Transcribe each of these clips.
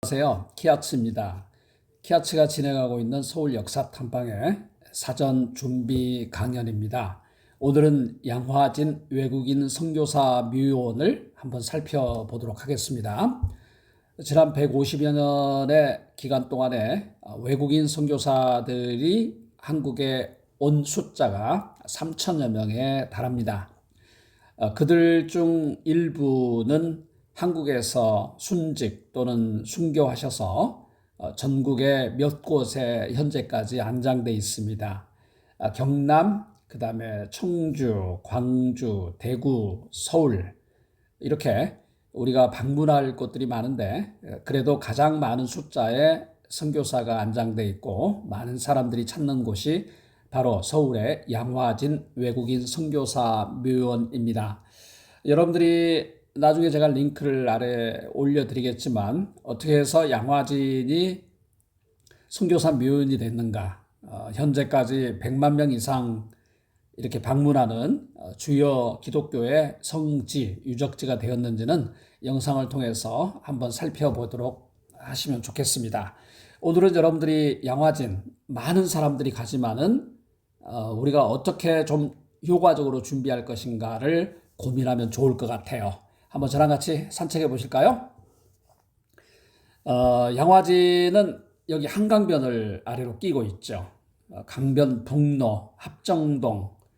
안녕하세요. 키아츠입니다. 키아츠가 진행하고 있는 서울 역사 탐방의 사전 준비 강연입니다. 오늘은 양화진 외국인 선교사 묘원을 한번 살펴보도록 하겠습니다. 지난 150여 년의 기간 동안에 외국인 선교사들이 한국에 온 숫자가 3천여 명에 달합니다. 그들 중 일부는 한국에서 순직 또는 순교하셔서 전국의 몇 곳에 현재까지 안장돼 있습니다. 경남, 그 다음에 청주, 광주, 대구, 서울 이렇게 우리가 방문할 곳들이 많은데 그래도 가장 많은 숫자의 선교사가 안장돼 있고 많은 사람들이 찾는 곳이 바로 서울의 양화진 외국인 선교사 묘원입니다. 여러분들이 나중에 제가 링크를 아래 올려드리겠지만 어떻게 해서 양화진이 선교사 묘원이 됐는가, 현재까지 100만 명 이상 이렇게 방문하는 주요 기독교의 성지, 유적지가 되었는지는 영상을 통해서 한번 살펴보도록 하시면 좋겠습니다. 오늘은 여러분들이 양화진 많은 사람들이 가지만은 우리가 어떻게 좀 효과적으로 준비할 것인가를 고민하면 좋을 것 같아요. 한번 저랑 같이 산책해 보실까요? 양화진은 여기 한강변을 아래로 끼고 있죠. 강변 북로,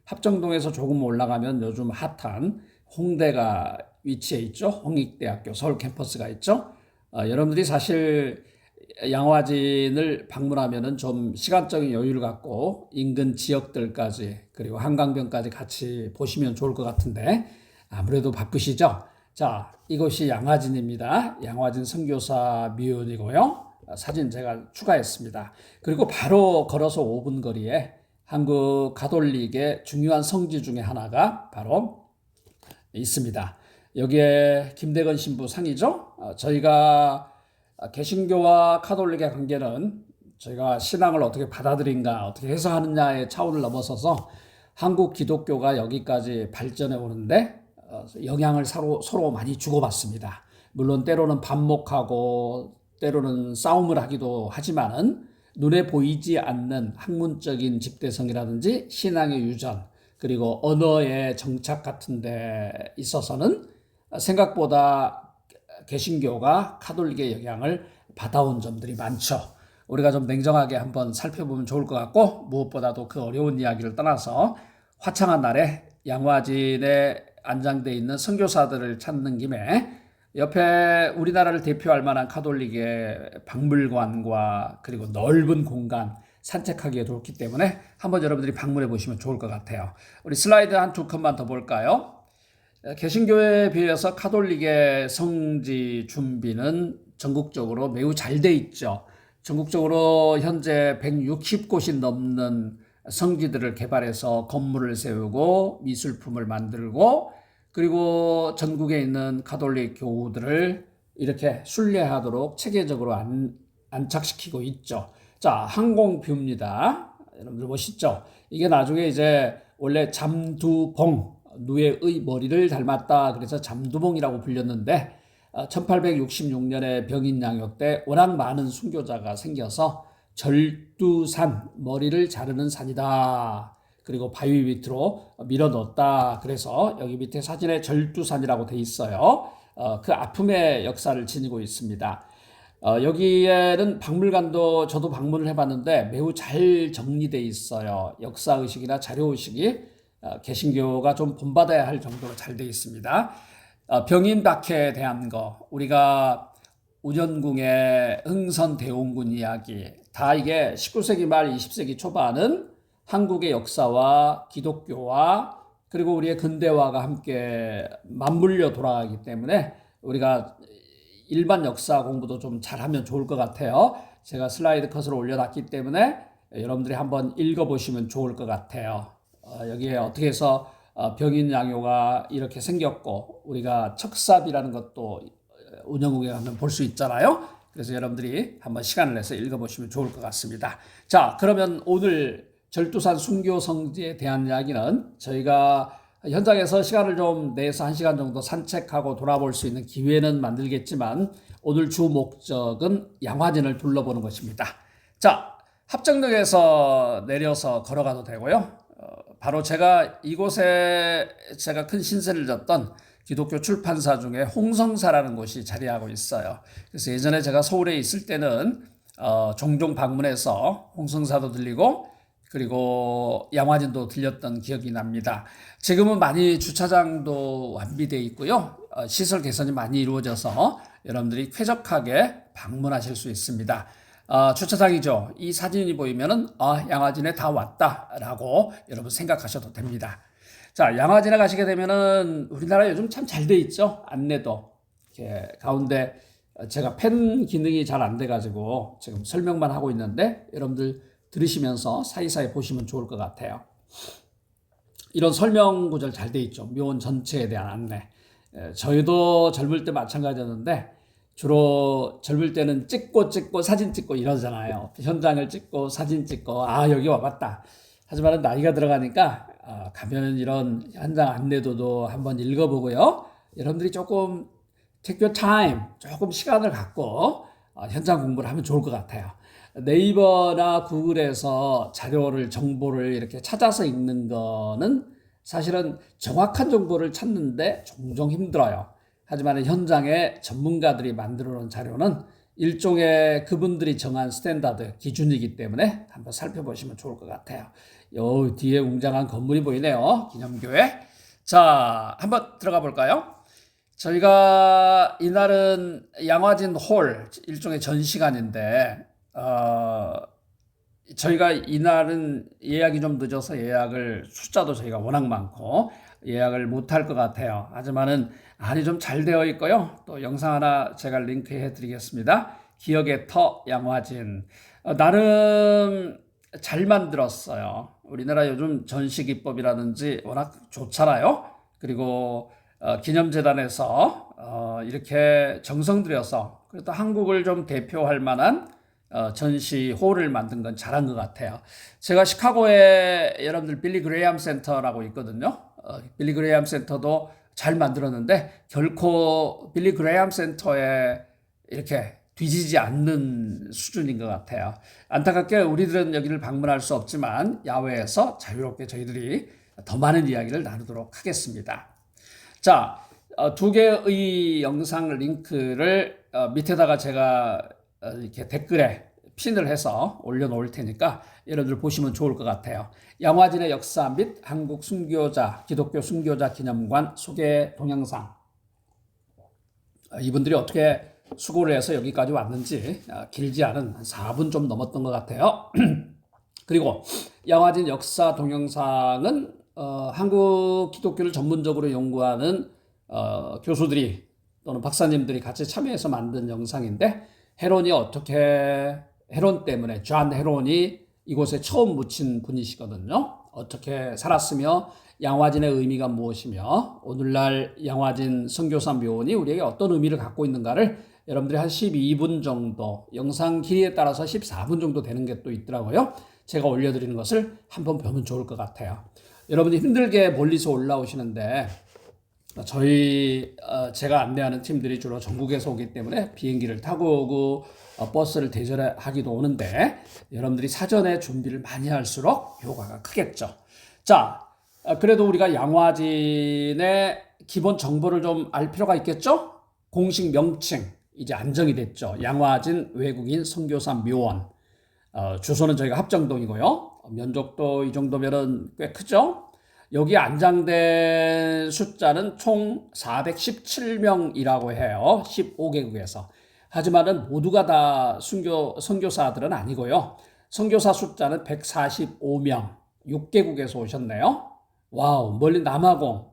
합정동에서 조금 올라가면 요즘 핫한 홍대가 위치해 있죠. 홍익대학교 서울 캠퍼스가 있죠. 여러분들이 사실 양화진을 방문하면은 좀 시간적인 여유를 갖고 인근 지역들까지 그리고 한강변까지 같이 보시면 좋을 것 같은데 아무래도 바쁘시죠? 자, 이곳이 양화진입니다. 양화진 선교사 묘원이고요. 사진 제가 추가했습니다. 그리고 바로 걸어서 5분 거리에 한국 가톨릭의 중요한 성지 중에 하나가 바로 있습니다. 여기에 김대건 신부 상이죠. 저희가 개신교와 가톨릭의 관계는 저희가 신앙을 어떻게 받아들인가, 어떻게 해석하느냐의 차원을 넘어서서 한국 기독교가 여기까지 발전해 오는데 영향을 서로 많이 주고받습니다. 물론 때로는 반목하고 때로는 싸움을 하기도 하지만은 눈에 보이지 않는 학문적인 집대성이라든지 신앙의 유전 그리고 언어의 정착 같은 데 있어서는 생각보다 개신교가 가톨릭의 영향을 받아온 점들이 많죠. 우리가 좀 냉정하게 한번 살펴보면 좋을 것 같고 무엇보다도 그 어려운 이야기를 떠나서 화창한 날에 양화진에 안장돼 있는 선교사들을 찾는 김에 옆에 우리나라를 대표할 만한 가톨릭의 박물관과 그리고 넓은 공간 산책하기에 좋기 때문에 한번 여러분들이 방문해 보시면 좋을 것 같아요. 우리 슬라이드 한 두 컷만 더 볼까요? 개신교에 비해서 가톨릭의 성지 준비는 전국적으로 매우 잘 돼 있죠. 전국적으로 현재 160곳이 넘는 성지들을 개발해서 건물을 세우고 미술품을 만들고 그리고 전국에 있는 가톨릭 교우들을 이렇게 순례하도록 체계적으로 안착시키고 있죠. 자, 항공뷰입니다. 여러분들 멋있죠? 이게 나중에 이제 원래 잠두봉, 누에의 머리를 닮았다. 그래서 잠두봉이라고 불렸는데 1866년에 병인양요 때 워낙 많은 순교자가 생겨서 절두산, 머리를 자르는 산이다. 그리고 바위 밑으로 밀어 넣었다. 그래서 여기 밑에 사진에 절두산이라고 돼 있어요. 그 아픔의 역사를 지니고 있습니다. 여기에는 박물관도 저도 방문을 해봤는데 매우 잘 정리돼 있어요. 역사의식이나 자료의식이 개신교가 좀 본받아야 할 정도로 잘 돼 있습니다. 병인박해에 대한 거, 우리가 운현궁의 흥선대원군 이야기, 다 이게 19세기 말 20세기 초반은 한국의 역사와 기독교와 그리고 우리의 근대화가 함께 맞물려 돌아가기 때문에 우리가 일반 역사 공부도 좀 잘하면 좋을 것 같아요. 제가 슬라이드 컷을 올려놨기 때문에 여러분들이 한번 읽어보시면 좋을 것 같아요. 여기에 어떻게 해서 병인양요가 이렇게 생겼고 우리가 척삽이라는 것도 운영국에 가면 볼 수 있잖아요. 그래서 여러분들이 한번 시간을 내서 읽어보시면 좋을 것 같습니다. 자, 그러면 오늘 절두산 순교 성지에 대한 이야기는 저희가 현장에서 시간을 좀 내서 1시간 정도 산책하고 돌아볼 수 있는 기회는 만들겠지만 오늘 주 목적은 양화진을 둘러보는 것입니다. 자, 합정역에서 내려서 걸어가도 되고요. 바로 제가 이곳에 제가 큰 신세를 졌던 기독교 출판사 중에 홍성사라는 곳이 자리하고 있어요. 그래서 예전에 제가 서울에 있을 때는 종종 방문해서 홍성사도 들리고 그리고 양화진도 들렸던 기억이 납니다. 지금은 많이 주차장도 완비되어 있고요. 시설 개선이 많이 이루어져서 여러분들이 쾌적하게 방문하실 수 있습니다. 주차장이죠. 이 사진이 보이면은 양화진에 다 왔다라고 여러분 생각하셔도 됩니다. 자, 양화진에 가시게 되면은 우리나라 요즘 참 잘 돼 있죠. 안내도 이렇게 가운데 제가 펜 기능이 잘 안 돼가지고 지금 설명만 하고 있는데 여러분들 들으시면서 사이사이 보시면 좋을 것 같아요. 이런 설명 구절 잘 돼 있죠. 묘원 전체에 대한 안내. 저희도 젊을 때 마찬가지였는데 주로 젊을 때는 찍고 사진 찍고 이러잖아요. 현장을 찍고 사진 찍고 여기 와봤다. 하지만 나이가 들어가니까 가면 이런 현장 안내도도 한번 읽어보고요. 여러분들이 조금 take your time, 조금 시간을 갖고 현장 공부를 하면 좋을 것 같아요. 네이버나 구글에서 정보를 이렇게 찾아서 읽는 거는 사실은 정확한 정보를 찾는데 종종 힘들어요. 하지만 현장에 전문가들이 만들어 놓은 자료는 일종의 그분들이 정한 스탠다드 기준이기 때문에 한번 살펴보시면 좋을 것 같아요. 요 뒤에 웅장한 건물이 보이네요. 기념교회. 자, 한번 들어가 볼까요? 저희가 이날은 양화진 홀 일종의 전시관인데 저희가 이날은 예약이 좀 늦어서 숫자도 저희가 워낙 많고 예약을 못할 것 같아요. 하지만은 안이 좀 잘 되어 있고요. 또 영상 하나 제가 링크해 드리겠습니다. 기억의 터 양화진. 나름 잘 만들었어요. 우리나라 요즘 전시 기법이라든지 워낙 좋잖아요. 그리고 기념재단에서 이렇게 정성 들여서 그래도 한국을 좀 대표할 만한 전시홀을 만든 건 잘한 것 같아요. 제가 시카고에 여러분들 빌리 그레이엄 센터라고 있거든요. 빌리 그레이엄 센터도 잘 만들었는데 결코 빌리 그레이엄 센터에 이렇게 뒤지지 않는 수준인 것 같아요. 안타깝게 우리들은 여기를 방문할 수 없지만 야외에서 자유롭게 저희들이 더 많은 이야기를 나누도록 하겠습니다. 자, 두 개의 영상 링크를 밑에다가 제가 이렇게 댓글에 핀을 해서 올려놓을 테니까 여러분들 보시면 좋을 것 같아요. 양화진의 역사 및 한국 순교자, 기독교 순교자 기념관 소개 동영상. 이분들이 어떻게 수고를 해서 여기까지 왔는지 길지 않은 한 4분 좀 넘었던 것 같아요. 그리고 양화진 역사 동영상은 한국 기독교를 전문적으로 연구하는 교수들이 또는 박사님들이 같이 참여해서 만든 영상인데 헤론 때문에 존 헤론이 이곳에 처음 묻힌 분이시거든요. 어떻게 살았으며 양화진의 의미가 무엇이며 오늘날 양화진 선교사 묘원이 우리에게 어떤 의미를 갖고 있는가를 여러분들이 한 12분 정도, 영상 길이에 따라서 14분 정도 되는 게 또 있더라고요. 제가 올려드리는 것을 한번 보면 좋을 것 같아요. 여러분이 힘들게 멀리서 올라오시는데 제가 안내하는 팀들이 주로 전국에서 오기 때문에 비행기를 타고 오고 버스를 대절하기도 오는데 여러분들이 사전에 준비를 많이 할수록 효과가 크겠죠. 자, 그래도 우리가 양화진의 기본 정보를 좀 알 필요가 있겠죠? 공식 명칭 이제 안정이 됐죠. 양화진 외국인 선교사 묘원. 주소는 저희가 합정동이고요. 면적도 이 정도면은 꽤 크죠? 여기 안장된 숫자는 총 417명이라고 해요. 15개국에서. 하지만은 모두가 다 선교사들은 아니고요. 선교사 숫자는 145명, 6개국에서 오셨네요. 와우, 멀리 남아공.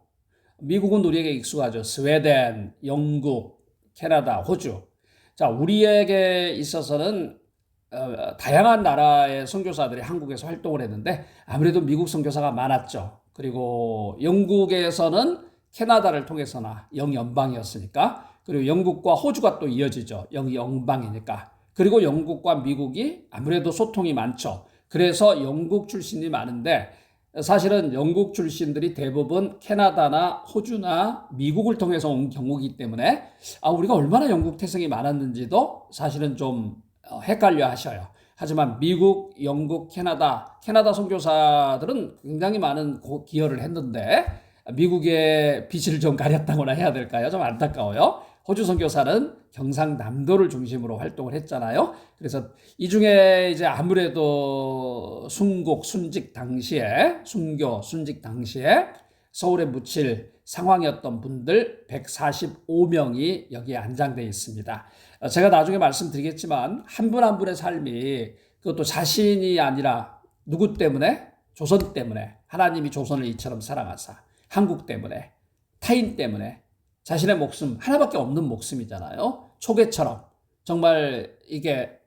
미국은 우리에게 익숙하죠. 스웨덴, 영국, 캐나다, 호주. 자, 우리에게 있어서는 다양한 나라의 선교사들이 한국에서 활동을 했는데 아무래도 미국 선교사가 많았죠. 그리고 영국에서는 캐나다를 통해서나 영연방이었으니까 그리고 영국과 호주가 또 이어지죠. 영연방이니까. 그리고 영국과 미국이 아무래도 소통이 많죠. 그래서 영국 출신이 많은데 사실은 영국 출신들이 대부분 캐나다나 호주나 미국을 통해서 온 경우이기 때문에 우리가 얼마나 영국 태생이 많았는지도 사실은 좀 헷갈려 하셔요. 하지만 미국, 영국, 캐나다 선교사들은 굉장히 많은 기여를 했는데 미국의 빛을 좀 가렸다거나 해야 될까요? 좀 안타까워요. 호주 선교사는 경상남도를 중심으로 활동을 했잖아요. 그래서 이 중에 이제 아무래도 순직 당시에 서울에 묻힐 상황이었던 분들 145명이 여기에 안장되어 있습니다. 제가 나중에 말씀드리겠지만 한 분 한 분의 삶이 그것도 자신이 아니라 누구 때문에? 조선 때문에. 하나님이 조선을 이처럼 사랑하사. 한국 때문에. 타인 때문에. 자신의 목숨, 하나밖에 없는 목숨이잖아요. 초계처럼. 정말 이게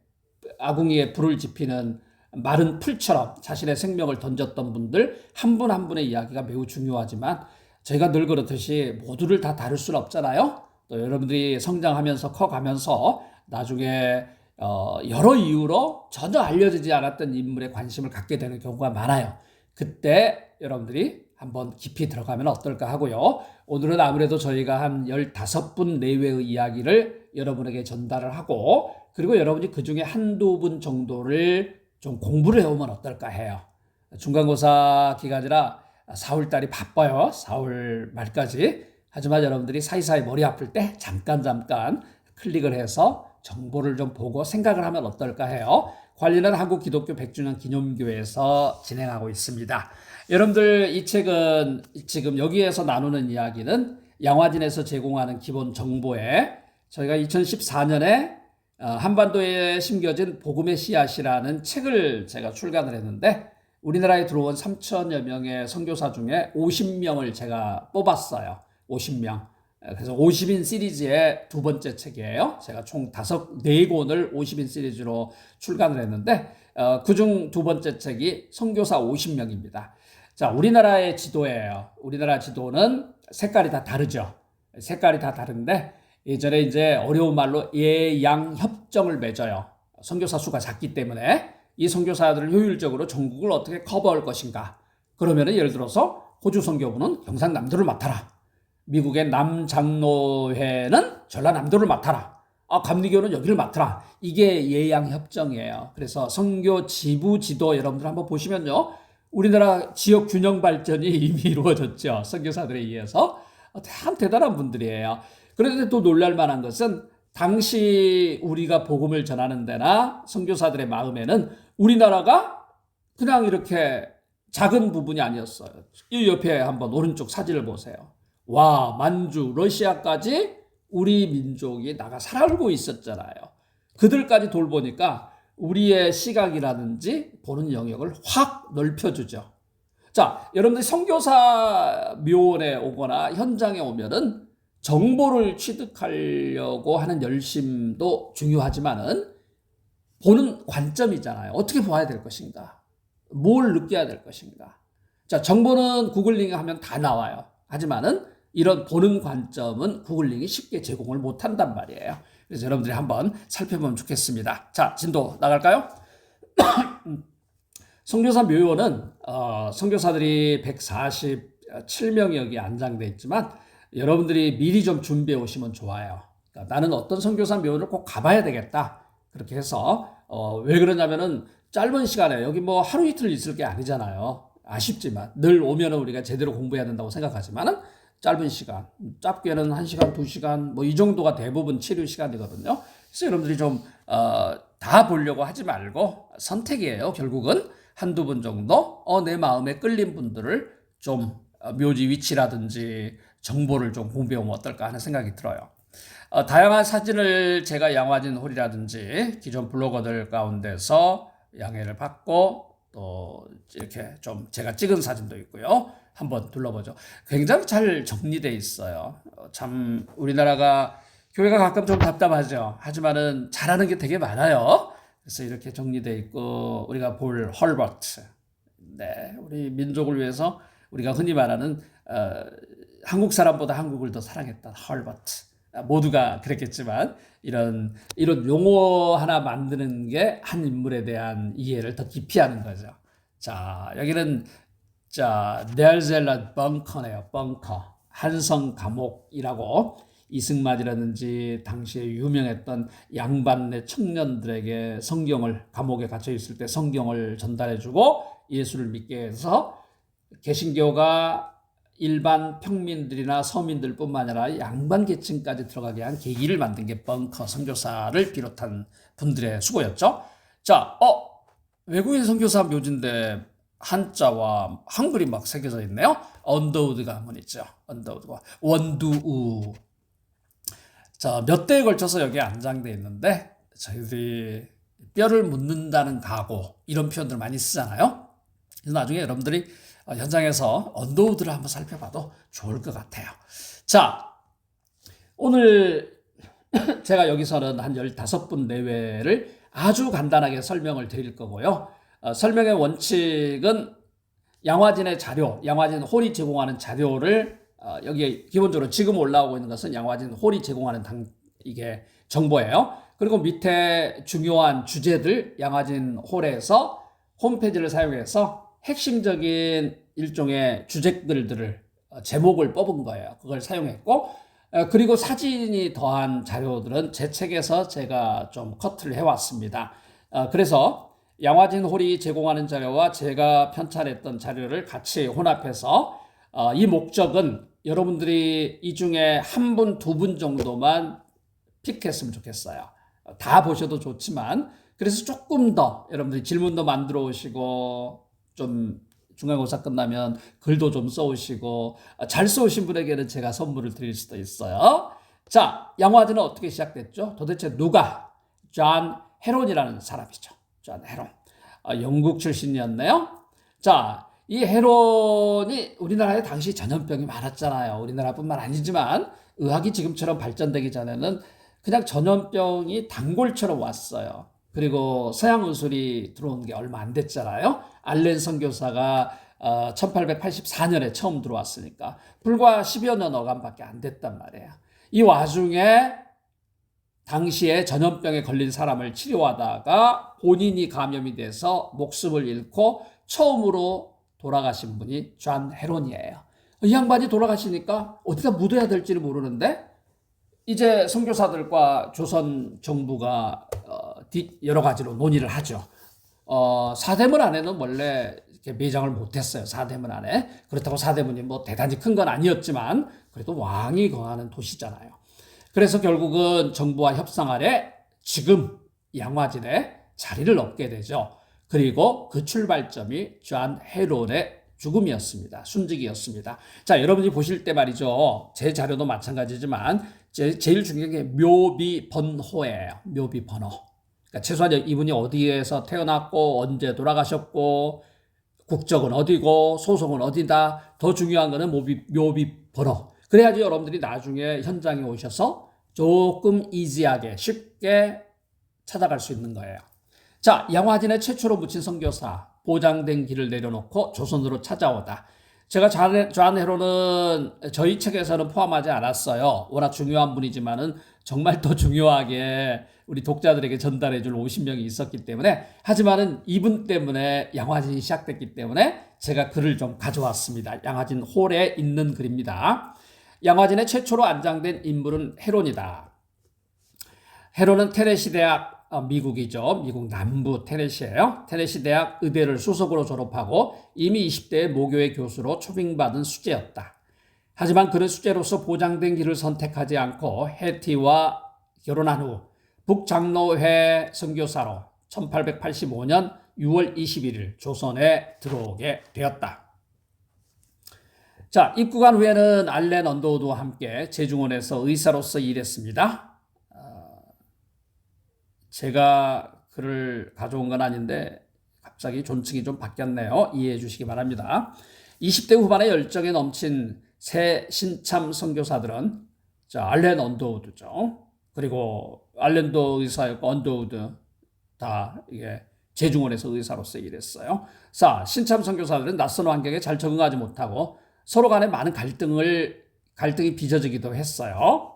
아궁이에 불을 지피는 마른 풀처럼 자신의 생명을 던졌던 분들 한 분 한 분의 이야기가 매우 중요하지만 저희가 늘 그렇듯이 모두를 다 다룰 수는 없잖아요. 또 여러분들이 성장하면서 커가면서 나중에 여러 이유로 전혀 알려지지 않았던 인물에 관심을 갖게 되는 경우가 많아요. 그때 여러분들이 한번 깊이 들어가면 어떨까 하고요. 오늘은 아무래도 저희가 한 15분 내외의 이야기를 여러분에게 전달을 하고 그리고 여러분이 그중에 한두 분 정도를 좀 공부를 해오면 어떨까 해요. 중간고사 기간이라 4월달이 바빠요. 4월 말까지. 하지만 여러분들이 사이사이 머리 아플 때 잠깐 클릭을 해서 정보를 좀 보고 생각을 하면 어떨까 해요. 관리는 한국 기독교 100주년 기념교회에서 진행하고 있습니다. 여러분들 이 책은 지금 여기에서 나누는 이야기는 양화진에서 제공하는 기본 정보에 저희가 2014년에 한반도에 심겨진 복음의 씨앗이라는 책을 제가 출간을 했는데 우리나라에 들어온 3천여 명의 선교사 중에 50명을 제가 뽑았어요. 50명. 그래서 50인 시리즈의 두 번째 책이에요. 제가 총 4권을 50인 시리즈로 출간을 했는데 그중 두 번째 책이 선교사 50명입니다. 자, 우리나라의 지도예요. 우리나라 지도는 색깔이 다 다르죠. 색깔이 다 다른데 예전에 이제 어려운 말로 예양협정을 맺어요. 선교사 수가 작기 때문에 이 선교사들을 효율적으로 전국을 어떻게 커버할 것인가. 그러면은 예를 들어서 호주 선교부는 경상남도를 맡아라. 미국의 남장로회는 전라남도를 맡아라. 감리교는 여기를 맡아라. 이게 예양협정이에요. 그래서 선교 지부 지도 여러분들 한번 보시면요. 우리나라 지역 균형 발전이 이미 이루어졌죠. 선교사들에 의해서. 참 대단한 분들이에요. 그런데 또 놀랄 만한 것은 당시 우리가 복음을 전하는 데나 선교사들의 마음에는 우리나라가 그냥 이렇게 작은 부분이 아니었어요. 이 옆에 한번 오른쪽 사진을 보세요. 와, 만주, 러시아까지 우리 민족이 나가 살고 있었잖아요. 그들까지 돌보니까 우리의 시각이라든지 보는 영역을 확 넓혀주죠. 자, 여러분들 선교사 묘원에 오거나 현장에 오면은 정보를 취득하려고 하는 열심도 중요하지만은 보는 관점이잖아요. 어떻게 봐야 될 것인가? 뭘 느껴야 될 것인가? 자, 정보는 구글링 하면 다 나와요. 하지만은 이런 보는 관점은 구글링이 쉽게 제공을 못 한단 말이에요. 그래서 여러분들이 한번 살펴보면 좋겠습니다. 자, 진도 나갈까요? 선교사 묘원은 선교사들이 147명이 여기 안장돼 있지만 여러분들이 미리 좀 준비해 오시면 좋아요. 그러니까 나는 어떤 선교사 묘원을 꼭 가봐야 되겠다. 그렇게 해서 왜 그러냐면은 짧은 시간에 여기 뭐 하루 이틀 있을 게 아니잖아요. 아쉽지만 늘 오면은 우리가 제대로 공부해야 된다고 생각하지만은 짧은 시간, 짧게는 1시간, 2시간 뭐 이 정도가 대부분 치료 시간이거든요. 그래서 여러분들이 좀 다 보려고 하지 말고 선택이에요. 결국은 한두 분 정도 내 마음에 끌린 분들을 좀 묘지 위치라든지 정보를 좀 공부해보면 어떨까 하는 생각이 들어요. 다양한 사진을 제가 양화진 홀이라든지 기존 블로거들 가운데서 양해를 받고 또 이렇게 좀 제가 찍은 사진도 있고요. 한번 둘러보죠. 굉장히 잘 정리되어 있어요. 참 우리나라가 교회가 가끔 좀 답답하죠. 하지만은 잘하는 게 되게 많아요. 그래서 이렇게 정리되어 있고 우리가 볼 헐버트, 네, 우리 민족을 위해서 우리가 흔히 말하는 한국 사람보다 한국을 더 사랑했던 헐버트. 모두가 그랬겠지만 이런 용어 하나 만드는 게 한 인물에 대한 이해를 더 깊이 하는 거죠. 자, 여기는 자, 넬젤라 벙커네요. 벙커. 한성 감옥이라고 이승만이라든지 당시에 유명했던 양반네 청년들에게 성경을 감옥에 갇혀 있을 때 성경을 전달해주고 예수를 믿게 해서 개신교가 일반 평민들이나 서민들뿐만 아니라 양반 계층까지 들어가게 한 계기를 만든 게 벙커 선교사를 비롯한 분들의 수고였죠. 자, 외국인 선교사 묘지인데 한자와 한글이 막 새겨져 있네요. 언더우드가 한번 있죠. 언더우드가 원두우. 자, 몇 대에 걸쳐서 여기에 안장돼 있는데 저희들이 뼈를 묻는다는 각오 이런 표현들 많이 쓰잖아요. 그래서 나중에 여러분들이 현장에서 언더우드를 한번 살펴봐도 좋을 것 같아요. 자, 오늘 제가 여기서는 한 15분 내외를 아주 간단하게 설명을 드릴 거고요. 설명의 원칙은 양화진의 자료, 양화진 홀이 제공하는 자료를 여기에 기본적으로 지금 올라오고 있는 것은 양화진 홀이 제공하는 이게 정보예요. 그리고 밑에 중요한 주제들 양화진 홀에서 홈페이지를 사용해서 핵심적인 일종의 주제들을 제목을 뽑은 거예요. 그걸 사용했고 그리고 사진이 더한 자료들은 제 책에서 제가 좀 커트를 해왔습니다. 그래서 양화진 홀이 제공하는 자료와 제가 편찬했던 자료를 같이 혼합해서 이 목적은 여러분들이 이 중에 한 분, 두 분 정도만 픽했으면 좋겠어요. 다 보셔도 좋지만 그래서 조금 더 여러분들이 질문도 만들어 오시고 좀 중간고사 끝나면 글도 좀 써오시고 잘 써오신 분에게는 제가 선물을 드릴 수도 있어요. 자, 양화진은 어떻게 시작됐죠? 도대체 누가? 존 헤론이라는 사람이죠. 존 헤론. 영국 출신이었네요. 자, 이 헤론이 우리나라에 당시 전염병이 많았잖아요. 우리나라뿐만 아니지만 의학이 지금처럼 발전되기 전에는 그냥 전염병이 단골처럼 왔어요. 그리고 서양 의술이 들어온 게 얼마 안 됐잖아요. 알렌 선교사가 1884년에 처음 들어왔으니까 불과 10여 년 어간밖에 안 됐단 말이에요. 이 와중에 당시에 전염병에 걸린 사람을 치료하다가 본인이 감염이 돼서 목숨을 잃고 처음으로 돌아가신 분이 존 헤론이에요. 이 양반이 돌아가시니까 어디다 묻어야 될지를 모르는데 이제 선교사들과 조선 정부가 여러 가지로 논의를 하죠. 사대문 안에는 원래 이렇게 매장을 못했어요. 사대문 안에. 그렇다고 사대문이 뭐 대단히 큰 건 아니었지만 그래도 왕이 거하는 도시잖아요. 그래서 결국은 정부와 협상 아래 지금 양화진에 자리를 얻게 되죠. 그리고 그 출발점이 존 헤론의 죽음이었습니다. 순직이었습니다. 자, 여러분이 보실 때 말이죠. 제 자료도 마찬가지지만 제일 중요한 게 묘비 번호예요. 묘비 번호. 그러니까 최소한 이분이 어디에서 태어났고 언제 돌아가셨고 국적은 어디고 소속은 어디다. 더 중요한 거는 묘비 번호. 그래야지 여러분들이 나중에 현장에 오셔서 조금 이지하게 쉽게 찾아갈 수 있는 거예요. 자, 양화진에 최초로 묻힌 선교사 보장된 길을 내려놓고 조선으로 찾아오다. 제가 존 헤론은 저희 책에서는 포함하지 않았어요. 워낙 중요한 분이지만은 정말 더 중요하게 우리 독자들에게 전달해 줄 50명이 있었기 때문에 하지만은 이분 때문에 양화진이 시작됐기 때문에 제가 글을 좀 가져왔습니다. 양화진 홀에 있는 글입니다. 양화진에 최초로 안장된 인물은 헤론이다. 헤론은 테네시 대학 미국이죠. 미국 남부 테네시예요. 테네시 대학 의대를 수석으로 졸업하고 이미 20대에 모교의 교수로 초빙받은 수재였다. 하지만 그는 수재로서 보장된 길을 선택하지 않고 해티와 결혼한 후 북장로회 선교사로 1885년 6월 21일 조선에 들어오게 되었다. 자, 입국한 후에는 알렌 언더우드와 함께 제중원에서 의사로서 일했습니다. 제가 글을 가져온 건 아닌데 갑자기 존칭이 좀 바뀌었네요. 이해해 주시기 바랍니다. 20대 후반에 열정에 넘친 새 신참 선교사들은 알렌 언더우드죠. 그리고 알렌도 의사였고 언더우드 다 이게 제중원에서 의사로서 일했어요. 자, 신참 선교사들은 낯선 환경에 잘 적응하지 못하고 서로 간에 많은 갈등이 빚어지기도 했어요.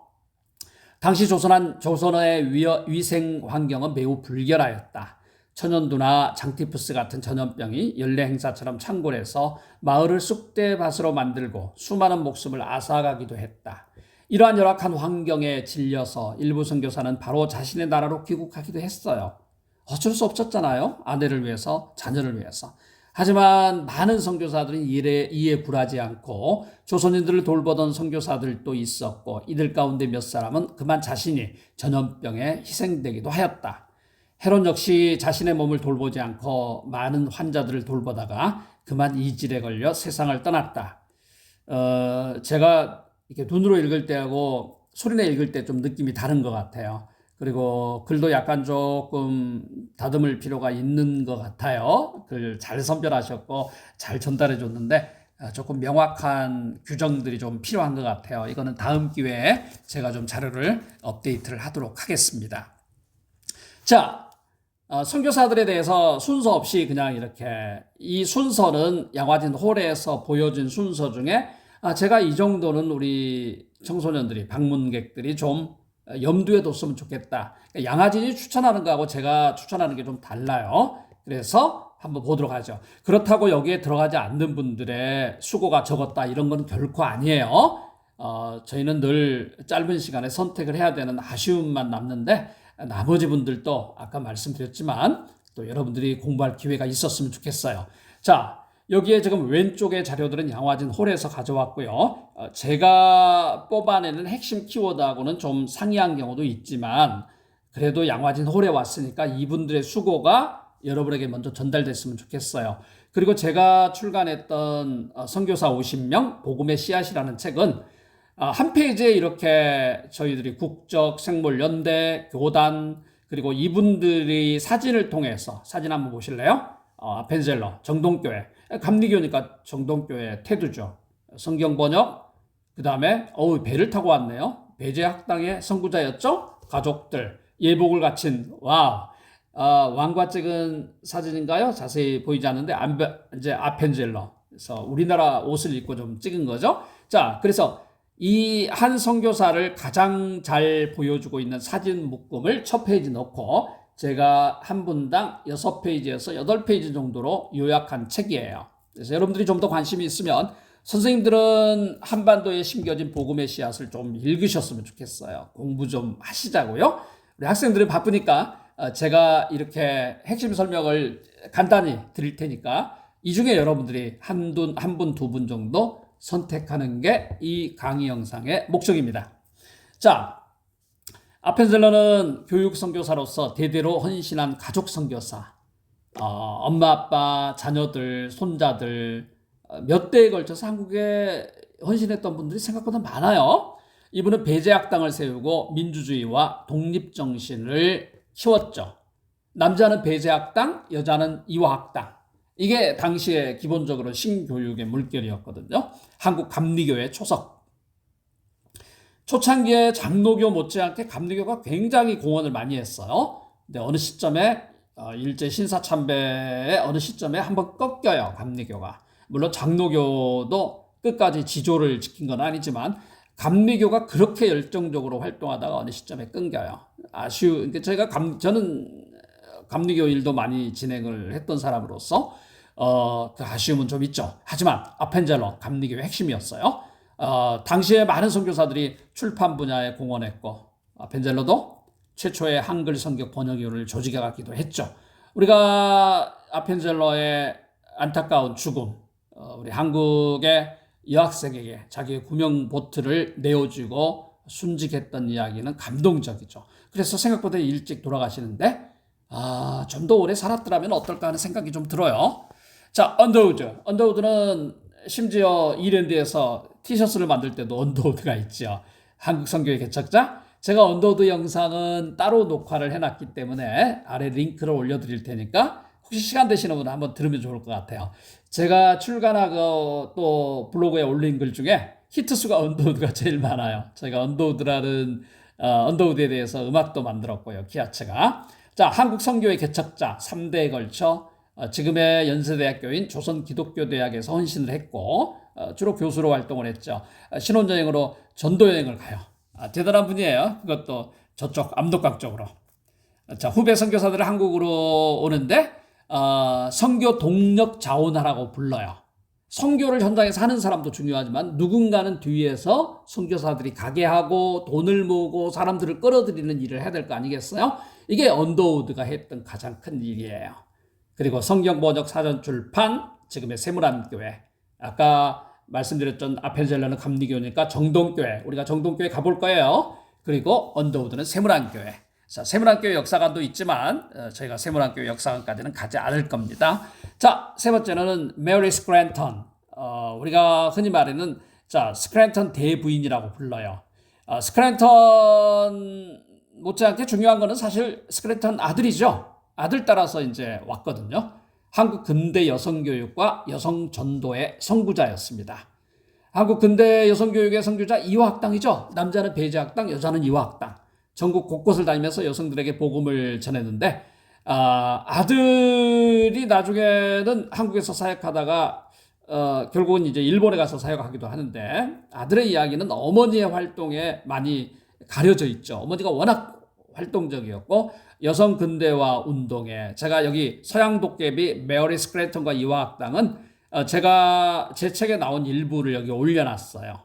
당시 조선의 위생 환경은 매우 불결하였다. 천연두나 장티푸스 같은 전염병이 연례 행사처럼 창궐해서 마을을 쑥대밭으로 만들고 수많은 목숨을 앗아가기도 했다. 이러한 열악한 환경에 질려서 일부 선교사는 바로 자신의 나라로 귀국하기도 했어요. 어쩔 수 없었잖아요. 아내를 위해서, 자녀를 위해서. 하지만 많은 선교사들은 이에 굴하지 않고 조선인들을 돌보던 선교사들도 있었고, 이들 가운데 몇 사람은 그만 자신이 전염병에 희생되기도 하였다. 헤롯 역시 자신의 몸을 돌보지 않고 많은 환자들을 돌보다가 그만 이질에 걸려 세상을 떠났다. 제가 이렇게 눈으로 읽을 때하고 소리내 읽을 때 좀 느낌이 다른 것 같아요. 그리고 글도 약간 조금 다듬을 필요가 있는 것 같아요. 글 잘 선별하셨고 잘 전달해 줬는데 조금 명확한 규정들이 좀 필요한 것 같아요. 이거는 다음 기회에 제가 좀 자료를 업데이트를 하도록 하겠습니다. 자, 선교사들에 대해서 순서 없이 그냥 이렇게, 이 순서는 양화진 홀에서 보여진 순서 중에 제가 이 정도는 우리 청소년들이, 방문객들이 좀 염두에 뒀으면 좋겠다. 양화진이 추천하는 거하고 제가 추천하는 게 좀 달라요. 그래서 한번 보도록 하죠. 그렇다고 여기에 들어가지 않는 분들의 수고가 적었다, 이런 건 결코 아니에요. 저희는 늘 짧은 시간에 선택을 해야 되는 아쉬움만 남는데, 나머지 분들도 아까 말씀드렸지만 또 여러분들이 공부할 기회가 있었으면 좋겠어요. 자, 여기에 지금 왼쪽의 자료들은 양화진 홀에서 가져왔고요. 제가 뽑아내는 핵심 키워드하고는 좀 상이한 경우도 있지만, 그래도 양화진 홀에 왔으니까 이분들의 수고가 여러분에게 먼저 전달됐으면 좋겠어요. 그리고 제가 출간했던 선교사 50명 복음의 씨앗이라는 책은 한 페이지에 이렇게 저희들이 국적, 생물, 연대, 교단, 그리고 이분들이 사진을 통해서, 사진 한번 보실래요? 아펜젤러, 정동교회, 감리교니까 정동교회 태두죠. 성경 번역, 그 다음에 배를 타고 왔네요. 배제학당의 선구자였죠. 가족들, 예복을 갖춘, 와우. 왕과 찍은 사진인가요? 자세히 보이지 않는데 이제 아펜젤러. 그래서 우리나라 옷을 입고 좀 찍은 거죠. 자, 그래서 이 한 선교사를 가장 잘 보여주고 있는 사진 묶음을 첫 페이지 넣고, 제가 한 분당 6페이지에서 8페이지 정도로 요약한 책이에요. 그래서 여러분들이 좀 더 관심이 있으면 선생님들은 한반도에 심겨진 복음의 씨앗을 좀 읽으셨으면 좋겠어요. 공부 좀 하시자고요. 우리 학생들은 바쁘니까 제가 이렇게 핵심 설명을 간단히 드릴 테니까 이 중에 여러분들이 한 분, 두 분 정도 선택하는 게 이 강의 영상의 목적입니다. 자, 아펜젤러는 교육 선교사로서 대대로 헌신한 가족 선교사, 엄마, 아빠, 자녀들, 손자들 몇 대에 걸쳐서 한국에 헌신했던 분들이 생각보다 많아요. 이분은 배제학당을 세우고 민주주의와 독립정신을 키웠죠. 남자는 배제학당, 여자는 이화학당. 이게 당시에 기본적으로 신교육의 물결이었거든요. 한국 감리교의 초석. 초창기에 장로교 못지않게 감리교가 굉장히 공헌을 많이 했어요. 근데 어느 시점에 일제 신사참배의 어느 시점에 한번 꺾여요, 감리교가. 물론 장로교도 끝까지 지조를 지킨 건 아니지만 감리교가 그렇게 열정적으로 활동하다가 어느 시점에 끊겨요. 그러니까 저는 감리교 일도 많이 진행을 했던 사람으로서 그 아쉬움은 좀 있죠. 하지만 아펜젤러 감리교의 핵심이었어요. 당시에 많은 선교사들이 출판 분야에 공헌했고, 아펜젤러도 최초의 한글 성경 번역위원회를 조직해가기도 했죠. 우리가 아펜젤러의 안타까운 죽음, 우리 한국의 여학생에게 자기의 구명보트를 내어주고 순직했던 이야기는 감동적이죠. 그래서 생각보다 일찍 돌아가시는데 좀 더 오래 살았더라면 어떨까 하는 생각이 좀 들어요. 자, 언더우드는 심지어 이랜드에서 티셔츠를 만들 때도 언더우드가 있죠. 한국 선교의 개척자. 제가 언더우드 영상은 따로 녹화를 해놨기 때문에 아래 링크를 올려드릴 테니까 혹시 시간 되시는 분은 한번 들으면 좋을 것 같아요. 제가 출간하고 또 블로그에 올린 글 중에 히트수가 언더우드가 제일 많아요. 제가 언더우드에 대해서 음악도 만들었고요, 기아츠가. 자, 한국 선교의 개척자 3대에 걸쳐 지금의 연세대학교인 조선기독교대학에서 헌신을 했고, 주로 교수로 활동을 했죠. 신혼여행으로 전도여행을 가요. 대단한 분이에요. 그것도 저쪽 압록강 쪽으로. 자, 후배 선교사들이 한국으로 오는데 선교 동력 자원하라고 불러요. 선교를 현장에서 하는 사람도 중요하지만 누군가는 뒤에서 선교사들이 가게 하고 돈을 모으고 사람들을 끌어들이는 일을 해야 될 거 아니겠어요? 이게 언더우드가 했던 가장 큰 일이에요. 그리고 성경 번역 사전 출판, 지금의 세무란교회, 아까 말씀드렸던 아펠젤라는 감리교니까 정동교회, 우리가 정동교회 가볼 거예요. 그리고 언더우드는 세무란교회. 자, 세무란교회 역사관도 있지만 저희가 세무란교회 역사관까지는 가지 않을 겁니다. 자, 세 번째는 메리 스크랜턴. 우리가 흔히 말하는 스크랜턴 대부인이라고 불러요. 스크랜턴 못지않게 중요한 거는 사실 스크랜턴 아들이죠. 아들 따라서 이제 왔거든요. 한국 근대 여성교육과 여성전도의 선구자였습니다. 한국 근대 여성교육의 선구자 이화학당이죠. 남자는 배제학당, 여자는 이화학당. 전국 곳곳을 다니면서 여성들에게 복음을 전했는데 아들이 나중에는 한국에서 사역하다가 결국은 이제 일본에 가서 사역하기도 하는데 아들의 이야기는 어머니의 활동에 많이 가려져 있죠. 어머니가 워낙 활동적이었고 여성 근대화 운동에 제가 여기 서양 도깨비 메리 스크랜턴과 이화학당은 제가 제 책에 나온 일부를 여기 올려놨어요.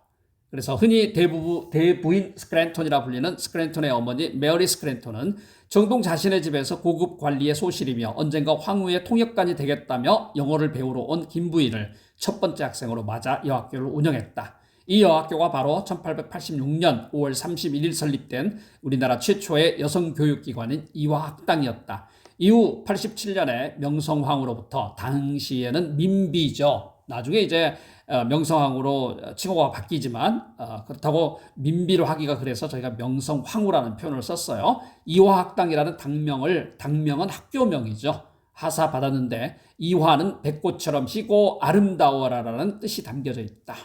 그래서 흔히 대부인 스크랜턴이라 불리는 스크랜턴의 어머니 메리 스크랜턴은 정동 자신의 집에서 고급 관리의 소실이며 언젠가 황후의 통역관이 되겠다며 영어를 배우러 온 김부인을 첫 번째 학생으로 맞아 여학교를 운영했다. 이 여학교가 바로 1886년 5월 31일 설립된 우리나라 최초의 여성교육기관인 이화학당이었다. 이후 87년에 명성황후로부터 당시에는 민비죠. 나중에 이제 명성황후로 칭호가 바뀌지만 그렇다고 민비로 하기가 그래서 저희가 명성황후라는 표현을 썼어요. 이화학당이라는 당명은 학교명이죠. 하사 받았는데 이화는 백꽃처럼 희고 아름다워라라는 뜻이 담겨져 있다.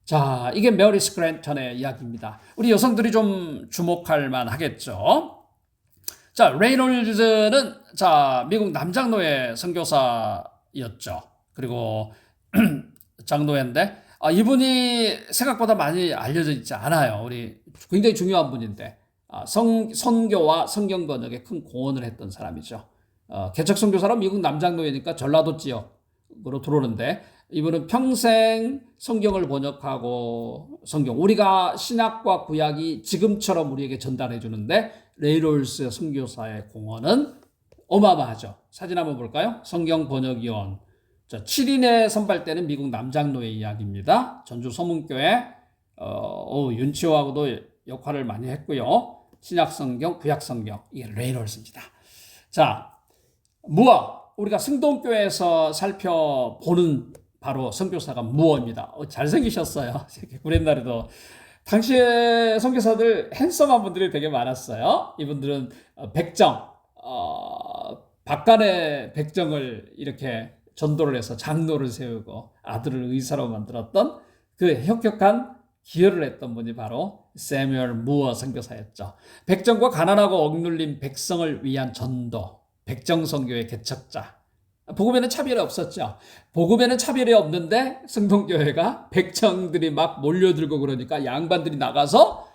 자, 이게 메리 스크랜턴의 이야기입니다. 우리 여성들이 좀 주목할 만하겠죠. 자, 레이놀즈는 미국 남장로회 선교사였죠. 그리고 장로회인데 이분이 생각보다 많이 알려져 있지 않아요. 우리 굉장히 중요한 분인데 선교와 성경 번역에 큰 공헌을 했던 사람이죠. 개척 선교사로 미국 남장로회니까 전라도 지역으로 들어오는데 이분은 평생 성경을 번역하고 우리가 신약과 구약이 지금처럼 우리에게 전달해 주는데 레이놀스 선교사의 공헌은 어마어마하죠. 사진 한번 볼까요? 성경 번역위원. 7인의 선발대는 미국 남장로회 이야기입니다. 전주 서문교회 윤치호하고도 역할을 많이 했고요. 신약성경, 구약성경, 이게 레이놀스입니다. 자, 우리가 승동교회에서 살펴보는 바로 선교사가 무어입니다. 잘생기셨어요. 구렛나루도. 당시에 선교사들 핸섬한 분들이 되게 많았어요. 이분들은 박간의 백정을 이렇게 전도를 해서 장로를 세우고 아들을 의사로 만들었던 그 혁혁한 기여를 했던 분이 바로 세뮤얼 무어 선교사였죠. 백정과 가난하고 억눌린 백성을 위한 전도, 백정선교의 개척자. 복음에는 차별이 없었죠. 복음에는 차별이 없는데 승동교회가 백정들이 막 몰려들고 그러니까 양반들이 나가서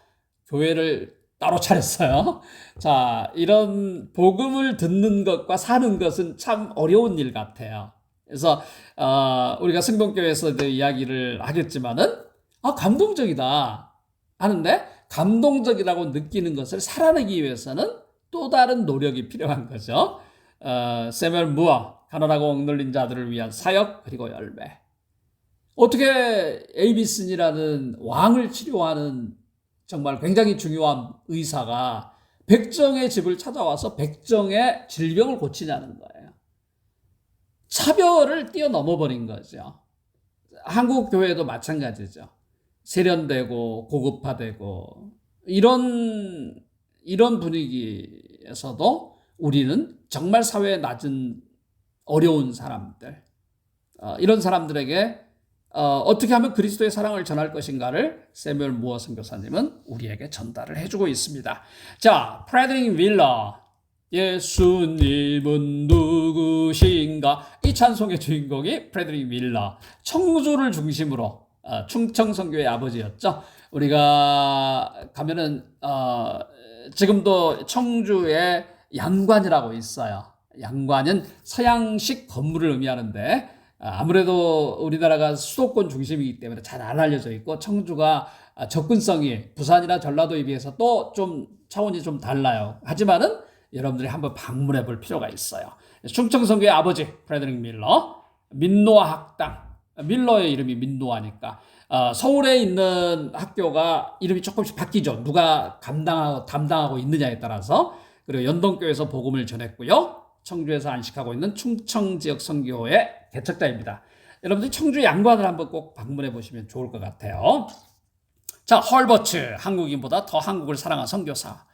교회를 따로 차렸어요. 자, 이런 복음을 듣는 것과 사는 것은 참 어려운 일 같아요. 그래서 우리가 승동교회에서도 이야기를 하겠지만은 감동적이다 하는데 감동적이라고 느끼는 것을 살아내기 위해서는 또 다른 노력이 필요한 거죠. 세뮤얼 무어, 가난하고 억눌린 자들을 위한 사역 그리고 열매. 어떻게 에이비슨이라는 왕을 치료하는 정말 굉장히 중요한 의사가 백정의 집을 찾아와서 백정의 질병을 고치냐는 거예요. 차별을 뛰어넘어 버린 거죠. 한국 교회도 마찬가지죠. 세련되고 고급화되고 이런 분위기에서도 우리는 정말 사회에 낮은 어려운 사람들, 이런 사람들에게 어떻게 하면 그리스도의 사랑을 전할 것인가를 세뮤얼 무어 선교사님은 우리에게 전달을 해주고 있습니다. 자, 프레드릭 윌러, 예수님은 누구신가? 이 찬송의 주인공이 프레드릭 윌러, 청주를 중심으로 충청선교의 아버지였죠. 우리가 가면은 지금도 청주에 양관이라고 있어요. 양관은 서양식 건물을 의미하는데 아무래도 우리나라가 수도권 중심이기 때문에 잘 안 알려져 있고 청주가 접근성이 부산이나 전라도에 비해서 또 좀 차원이 좀 달라요. 하지만은 여러분들이 한번 방문해 볼 필요가 있어요. 충청선교의 아버지 프레드릭 밀러, 민노아 학당, 밀러의 이름이 민노아니까 서울에 있는 학교가 이름이 조금씩 바뀌죠. 누가 담당하고 있느냐에 따라서. 그리고 연동교에서 복음을 전했고요. 청주에서 안식하고 있는 충청 지역 선교회 개척자입니다. 여러분들 청주 양관을 한번 꼭 방문해 보시면 좋을 것 같아요. 자, 헐버츠, 한국인보다 더 한국을 사랑한 선교사.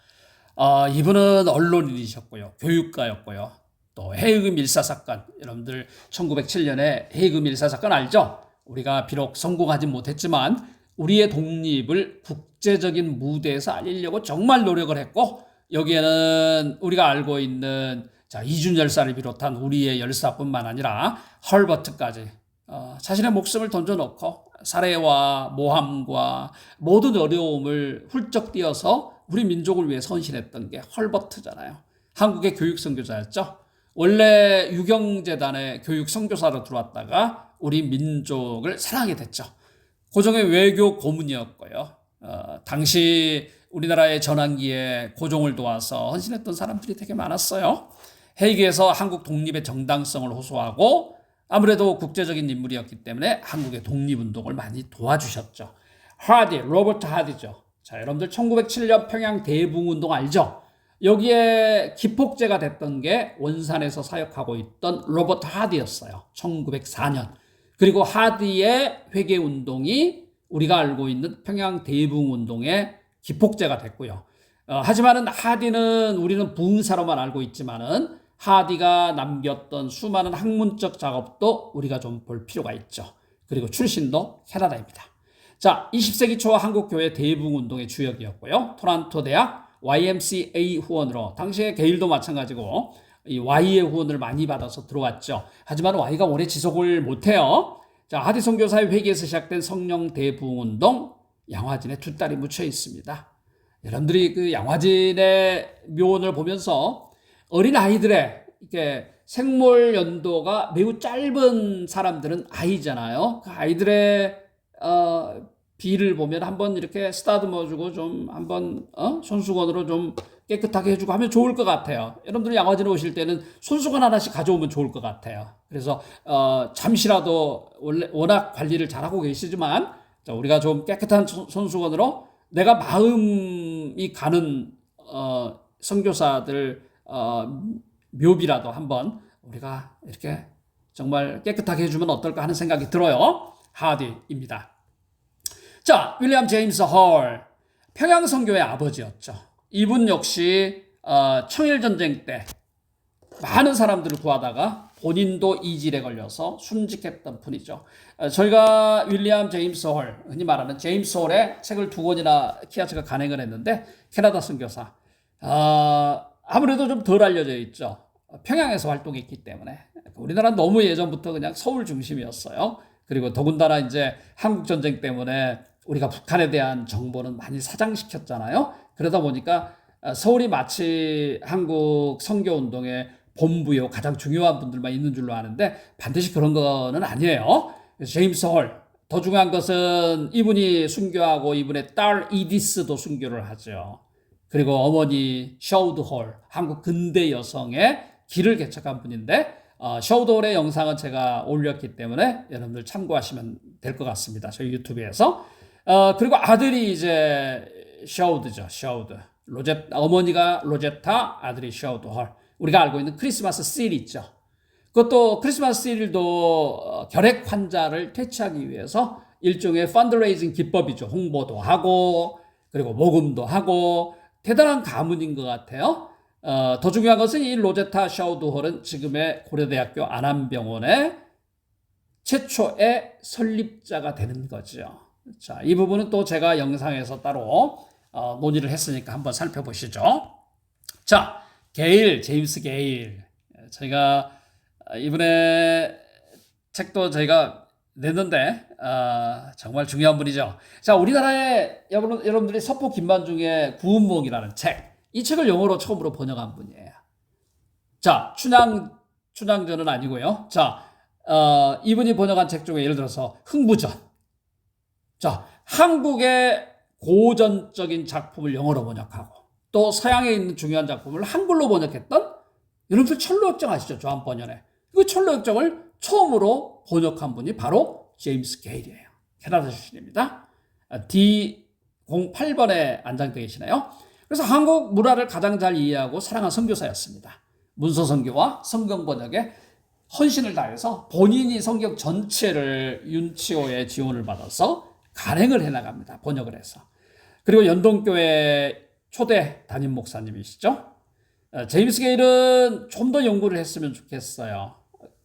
이분은 언론인이셨고요. 교육가였고요. 또 헤이그 밀사 사건, 여러분들 1907년에 헤이그 밀사 사건 알죠? 우리가 비록 성공하지 못했지만 우리의 독립을 국제적인 무대에서 알리려고 정말 노력을 했고, 여기에는 우리가 알고 있는 이준 열사를 비롯한 우리의 열사뿐만 아니라 헐버트까지 자신의 목숨을 던져놓고 살해와 모함과 모든 어려움을 훌쩍 뛰어서 우리 민족을 위해 헌신했던 게 헐버트잖아요. 한국의 교육 선교사였죠. 원래 유경재단의 교육 선교사로 들어왔다가 우리 민족을 사랑하게 됐죠. 고종의 외교 고문이었고요. 당시 우리나라의 전환기에 고종을 도와서 헌신했던 사람들이 되게 많았어요. 헤이그에서 한국 독립의 정당성을 호소하고 아무래도 국제적인 인물이었기 때문에 한국의 독립운동을 많이 도와주셨죠. 하디, 로버트 하디죠. 자, 여러분들 1907년 평양 대붕운동 알죠? 여기에 기폭제가 됐던 게 원산에서 사역하고 있던 로버트 하디였어요. 1904년. 그리고 하디의 회계운동이 우리가 알고 있는 평양 대붕운동의 기폭제가 됐고요. 하지만은 하디는 우리는 부흥사로만 알고 있지만은 하디가 남겼던 수많은 학문적 작업도 우리가 좀 볼 필요가 있죠. 그리고 출신도 캐나다입니다. 자, 20세기 초 한국교회 대붕운동의 주역이었고요. 토론토 대학 YMCA 후원으로, 당시에 게일도 마찬가지고 이 Y의 후원을 많이 받아서 들어왔죠. 하지만 Y가 오래 지속을 못해요. 자, 하디 선교사의 회개에서 시작된 성령 대붕운동, 양화진에 두 딸이 묻혀 있습니다. 여러분들이 그 양화진의 묘원을 보면서 어린 아이들의 이렇게 생물 연도가 매우 짧은 사람들은 아이잖아요. 그 아이들의 비를 보면 한번 이렇게 쓰다듬어주고 좀 한번 손수건으로 좀 깨끗하게 해주고 하면 좋을 것 같아요. 여러분들이 양화진에 오실 때는 손수건 하나씩 가져오면 좋을 것 같아요. 그래서 잠시라도 원래 워낙 관리를 잘하고 계시지만 우리가 좀 깨끗한 손수건으로 내가 마음이 가는 선교사들 묘비라도 한번 우리가 이렇게 정말 깨끗하게 해주면 어떨까 하는 생각이 들어요. 하디입니다. 자, 윌리엄 제임스 홀, 평양 선교의 아버지였죠. 이분 역시 청일전쟁 때 많은 사람들을 구하다가 본인도 이질에 걸려서 순직했던 분이죠. 저희가 윌리엄 제임스 홀, 흔히 말하는 제임스 홀의 책을 2권이나 키아츠가 간행을 했는데, 캐나다 선교사. 아무래도 좀 덜 알려져 있죠. 평양에서 활동했기 때문에. 우리나라는 너무 예전부터 그냥 서울 중심이었어요. 그리고 더군다나 이제 한국전쟁 때문에 우리가 북한에 대한 정보는 많이 사장시켰잖아요. 그러다 보니까 서울이 마치 한국 선교운동의 본부요, 가장 중요한 분들만 있는 줄로 아는데 반드시 그런 거는 아니에요. 제임스 홀, 더 중요한 것은 이분이 순교하고 이분의 딸 이디스도 순교를 하죠. 그리고 어머니 셔우드 홀, 한국 근대 여성의 길을 개척한 분인데, 셔우드 홀의 영상은 제가 올렸기 때문에 여러분들 참고하시면 될 것 같습니다. 저희 유튜브에서. 그리고 아들이 이제 셔우드죠. 셔우드. 어머니가 로제타, 아들이 셔우드 홀. 우리가 알고 있는 크리스마스 씰 있죠. 그것도 크리스마스 씰도 결핵 환자를 퇴치하기 위해서 일종의 펀드레이징 기법이죠. 홍보도 하고 그리고 모금도 하고 대단한 가문인 것 같아요. 더 중요한 것은 이 로제타 셔우드 홀은 지금의 고려대학교 안암병원의 최초의 설립자가 되는 거죠. 자, 이 부분은 또 제가 영상에서 따로 논의를 했으니까 한번 살펴보시죠. 자, 게일, 제임스 게일. 저희가 이분의 책도 저희가 냈는데 정말 중요한 분이죠. 자, 우리나라에 여러분들이 서포 김만중의 구운몽이라는 책, 이 책을 영어로 처음으로 번역한 분이에요. 자, 춘향전은 아니고요. 자, 이분이 번역한 책 중에 예를 들어서 흥부전. 자, 한국의 고전적인 작품을 영어로 번역하고 또 서양에 있는 중요한 작품을 한글로 번역했던 여러분들 철로역정 아시죠? 조한 번연의. 그 철로역정을 처음으로 번역한 분이 바로 제임스 게일이에요. 캐나다 출신입니다. D08번에 안장되어 계시네요. 그래서 한국 문화를 가장 잘 이해하고 사랑한 선교사였습니다. 문서선교와 성경 번역에 헌신을 다해서 본인이 성경 전체를 윤치호의 지원을 받아서 간행을 해나갑니다. 번역을 해서. 그리고 연동교회 초대 담임 목사님이시죠. 제임스 게일은 좀 더 연구를 했으면 좋겠어요.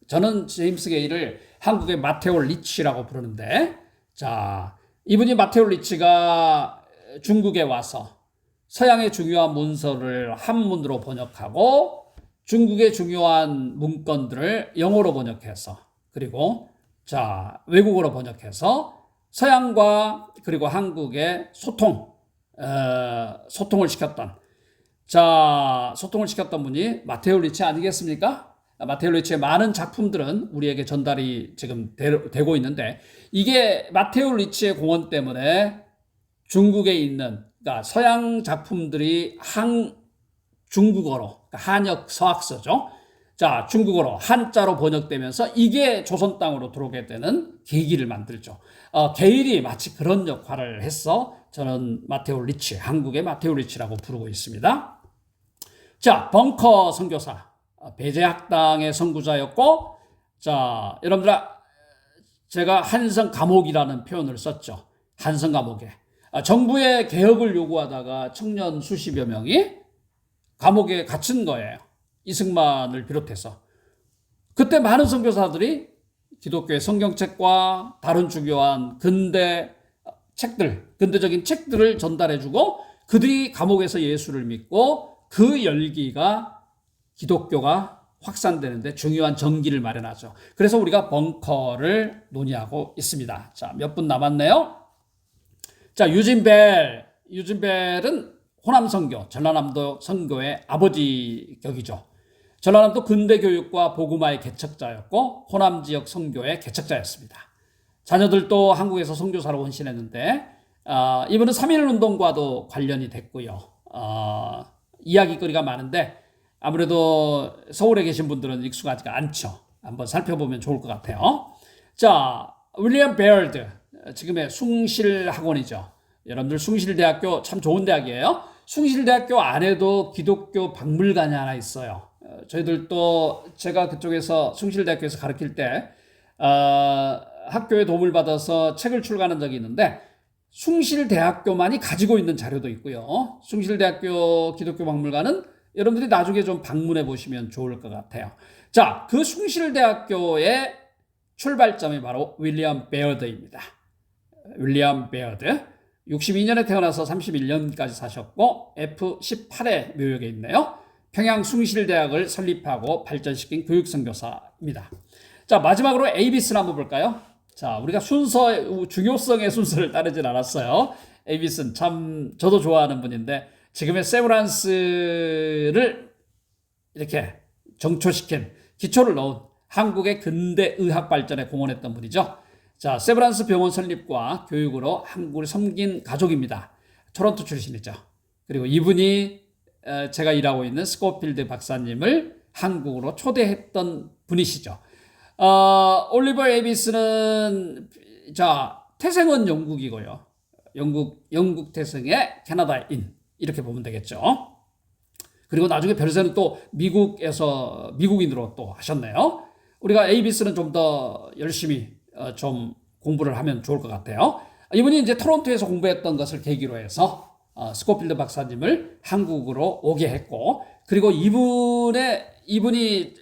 저는 제임스 게일을 한국의 마테오 리치라고 부르는데, 자, 이분이 마테오 리치가 중국에 와서 서양의 중요한 문서를 한문으로 번역하고 중국의 중요한 문건들을 영어로 번역해서 그리고 자, 외국어로 번역해서 서양과 그리고 한국의 소통을 시켰던 소통을 시켰던 분이 마테오 리치 아니겠습니까? 마테오 리치의 많은 작품들은 우리에게 전달이 지금 되고 있는데 이게 마테오 리치의 공헌 때문에 중국에 있는 그러니까 서양 작품들이 중국어로 그러니까 한역 서학서죠. 자, 중국어로 한자로 번역되면서 이게 조선 땅으로 들어오게 되는 계기를 만들죠. 게일이 마치 그런 역할을 했어. 저는 마테오 리치, 한국의 마테오 리치라고 부르고 있습니다. 자, 벙커 선교사, 배제학당의 선구자였고, 자, 여러분들 제가 한성 감옥이라는 표현을 썼죠. 한성 감옥에. 정부의 개혁을 요구하다가 청년 수십여 명이 감옥에 갇힌 거예요. 이승만을 비롯해서. 그때 많은 선교사들이 기독교의 성경책과 다른 중요한 근대적인 책들을 전달해주고 그들이 감옥에서 예수를 믿고 그 열기가 기독교가 확산되는데 중요한 전기를 마련하죠. 그래서 우리가 벙커를 논의하고 있습니다. 자, 몇 분 남았네요. 자, 유진벨은 호남 선교, 전라남도 선교의 아버지 격이죠. 전라남도 근대교육과 복음화의 개척자였고 호남 지역 선교의 개척자였습니다. 자녀들도 한국에서 선교사로 헌신했는데 이분은 3.1운동과도 관련이 됐고요. 이야기거리가 많은데 아무래도 서울에 계신 분들은 익숙하지가 않죠. 한번 살펴보면 좋을 것 같아요. 자, 윌리엄 베어드, 지금의 숭실학원이죠. 여러분들 숭실대학교 참 좋은 대학이에요. 숭실대학교 안에도 기독교 박물관이 하나 있어요. 저희들도 제가 그쪽에서 숭실대학교에서 가르칠 때 학교에 도움을 받아서 책을 출간한 적이 있는데 숭실대학교만이 가지고 있는 자료도 있고요. 숭실대학교 기독교 박물관은 여러분들이 나중에 좀 방문해 보시면 좋을 것 같아요. 자, 그 숭실대학교의 출발점이 바로 윌리엄 베어드입니다. 윌리엄 베어드 62년에 태어나서 31년까지 사셨고 F18의 묘역에 있네요. 평양 숭실대학을 설립하고 발전시킨 교육선교사입니다. 자, 마지막으로 에이비스를 한번 볼까요? 자, 우리가 중요성의 순서를 따르진 않았어요. 에이비스는 참 저도 좋아하는 분인데 지금의 세브란스를 이렇게 정초시킨 기초를 넣은 한국의 근대 의학 발전에 공헌했던 분이죠. 자, 세브란스 병원 설립과 교육으로 한국을 섬긴 가족입니다. 토론토 출신이죠. 그리고 이분이 제가 일하고 있는 스코필드 박사님을 한국으로 초대했던 분이시죠. 올리버 에이비스는 자, 태생은 영국이고요. 영국 태생의 캐나다인 이렇게 보면 되겠죠. 그리고 나중에 별세는 또 미국인으로 또 하셨네요. 우리가 에이비스는 좀 더 열심히 좀 공부를 하면 좋을 것 같아요. 이분이 이제 토론토에서 공부했던 것을 계기로 해서 스코필드 박사님을 한국으로 오게 했고, 그리고 이분이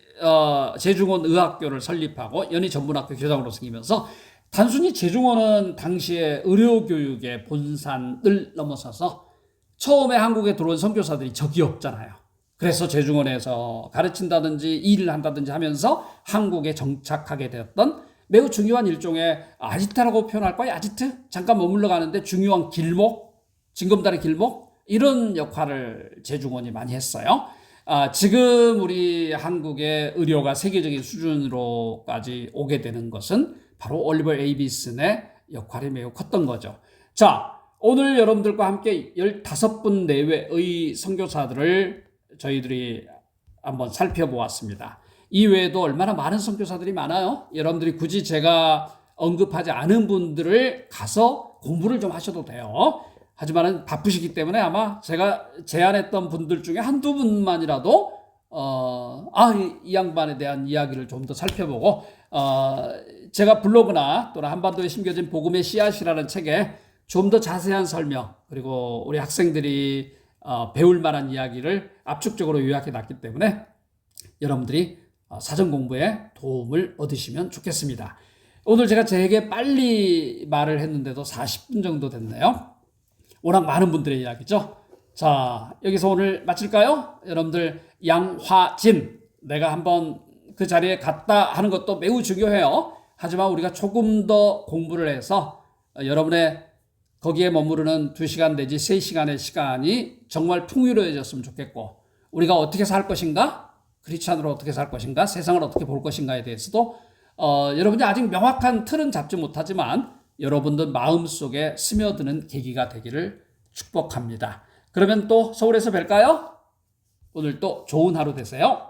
제중원 의학교를 설립하고 연희전문학교 교장으로 생기면서 단순히 제중원은 당시에 의료교육의 본산을 넘어서서 처음에 한국에 들어온 선교사들이 적이 없잖아요. 그래서 제중원에서 가르친다든지 일을 한다든지 하면서 한국에 정착하게 되었던 매우 중요한 일종의 아지트라고 표현할까요? 아지트? 잠깐 머물러 가는데 중요한 길목, 징검다리 길목 이런 역할을 제중원이 많이 했어요. 지금 우리 한국의 의료가 세계적인 수준으로까지 오게 되는 것은 바로 올리버 에이비슨의 역할이 매우 컸던 거죠. 자, 오늘 여러분들과 함께 15분 내외의 선교사들을 저희들이 한번 살펴보았습니다. 이외에도 얼마나 많은 선교사들이 많아요. 여러분들이 굳이 제가 언급하지 않은 분들을 가서 공부를 좀 하셔도 돼요. 하지만 바쁘시기 때문에 아마 제가 제안했던 분들 중에 한두 분만이라도 이 양반에 대한 이야기를 좀 더 살펴보고 제가 블로그나 또는 한반도에 심겨진 복음의 씨앗이라는 책에 좀 더 자세한 설명, 그리고 우리 학생들이 배울 만한 이야기를 압축적으로 요약해 놨기 때문에 여러분들이 사전 공부에 도움을 얻으시면 좋겠습니다. 오늘 제가 되게 빨리 말을 했는데도 40분 정도 됐네요. 워낙 많은 분들의 이야기죠. 자, 여기서 오늘 마칠까요? 여러분들 양화진, 내가 한번 그 자리에 갔다 하는 것도 매우 중요해요. 하지만 우리가 조금 더 공부를 해서 여러분의 거기에 머무르는 2시간 내지 3시간의 시간이 정말 풍요로워졌으면 좋겠고, 우리가 어떻게 살 것인가, 크리스찬으로 어떻게 살 것인가, 세상을 어떻게 볼 것인가에 대해서도 여러분이 아직 명확한 틀은 잡지 못하지만 여러분들 마음속에 스며드는 계기가 되기를 축복합니다. 그러면 또 서울에서 뵐까요? 오늘 또 좋은 하루 되세요.